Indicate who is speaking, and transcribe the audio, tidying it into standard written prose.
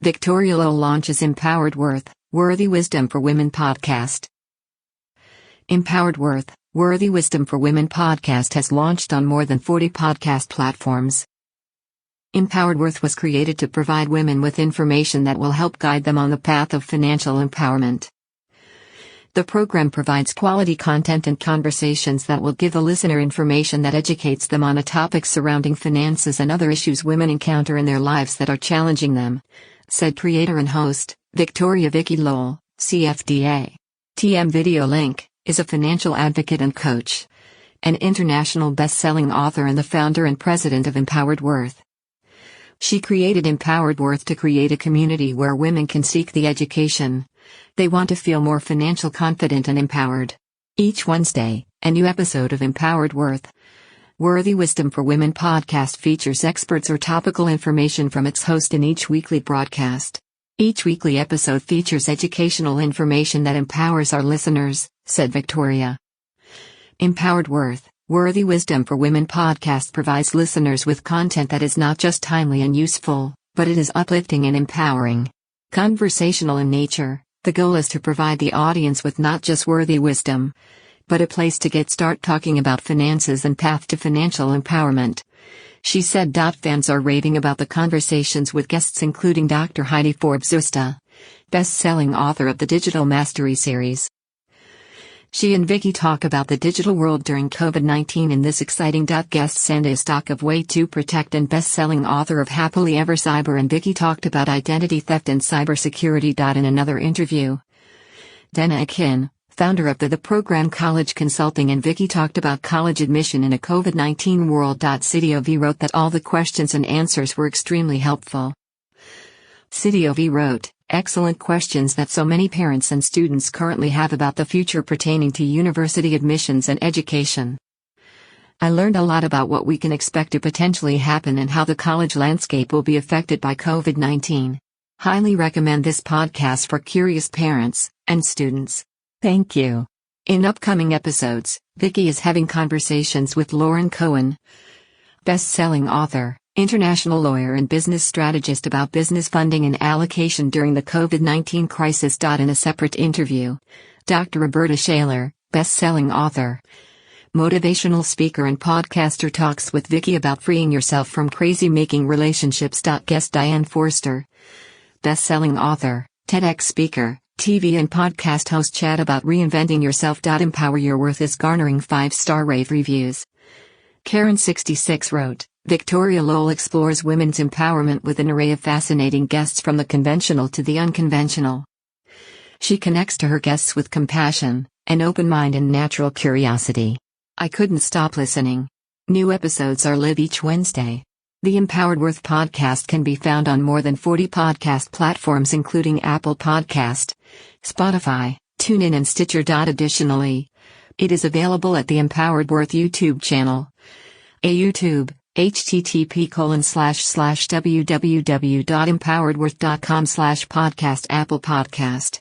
Speaker 1: Victoria Lowell launches Empowered Worth, Worthy Wisdom for Women podcast. Empowered Worth, Worthy Wisdom for Women podcast has launched on more than 40 podcast platforms. Empowered Worth was created to provide women with information that will help guide them on the path of financial empowerment. The program provides quality content and conversations that will give the listener information that educates them on a topic surrounding finances and other issues women encounter in their lives that are challenging them, said creator and host, Victoria Vicky Lowell, CFDA. TM Video Link is a financial advocate and coach, an international best-selling author and the founder and president of Empowered Worth. She created Empowered Worth to create a community where women can seek the education they want to feel more financial confident and empowered. Each Wednesday, a new episode of Empowered Worth, Worthy Wisdom for Women podcast features experts or topical information from its host in each weekly broadcast. Each weekly episode features educational information that empowers our listeners, said Victoria. Empowered Worth, Worthy Wisdom for Women podcast provides listeners with content that is not just timely and useful, but it is uplifting and empowering. Conversational in nature, the goal is to provide the audience with not just worthy wisdom, but a place to get start talking about finances and path to financial empowerment. She said. Fans are raving about the conversations with guests including Dr. Heidi Forbes-Usta, best-selling author of the Digital Mastery series. She and Vicky talk about the digital world during COVID-19 in this exciting. Guests Sandy Stock of Way to Protect and best-selling author of Happily Ever Cyber and Vicky talked about identity theft and cybersecurity. In another interview, Dana Akin, founder of the program College Consulting and Vicky talked about college admission in a COVID-19 world. CDOV wrote that all the questions and answers were extremely helpful. CDOV wrote, excellent questions that so many parents and students currently have about the future pertaining to university admissions and education. I learned a lot about what we can expect to potentially happen and how the college landscape will be affected by COVID-19. Highly recommend this podcast for curious parents and students. Thank you. In upcoming episodes, Vicky is having conversations with Lauren Cohen, best-selling author, international lawyer and business strategist about business funding and allocation during the COVID-19 crisis. In a separate interview, Dr. Roberta Shaler, best-selling author, motivational speaker and podcaster talks with Vicky about freeing yourself from crazy-making relationships. Guest Diane Forster, best-selling author, TEDx speaker, TV and podcast host chat about reinventing yourself. Empower Your Worth is garnering 5-star rave reviews. Karen66 wrote, Victoria Lowell explores women's empowerment with an array of fascinating guests from the conventional to the unconventional. She connects to her guests with compassion, an open mind and natural curiosity. I couldn't stop listening. New episodes are live each Wednesday. The Empowered Worth podcast can be found on more than 40 podcast platforms including Apple Podcast, Spotify, TuneIn and Stitcher. Additionally, it is available at the Empowered Worth YouTube channel. YouTube, http://www.empoweredworth.com/podcast Apple Podcast.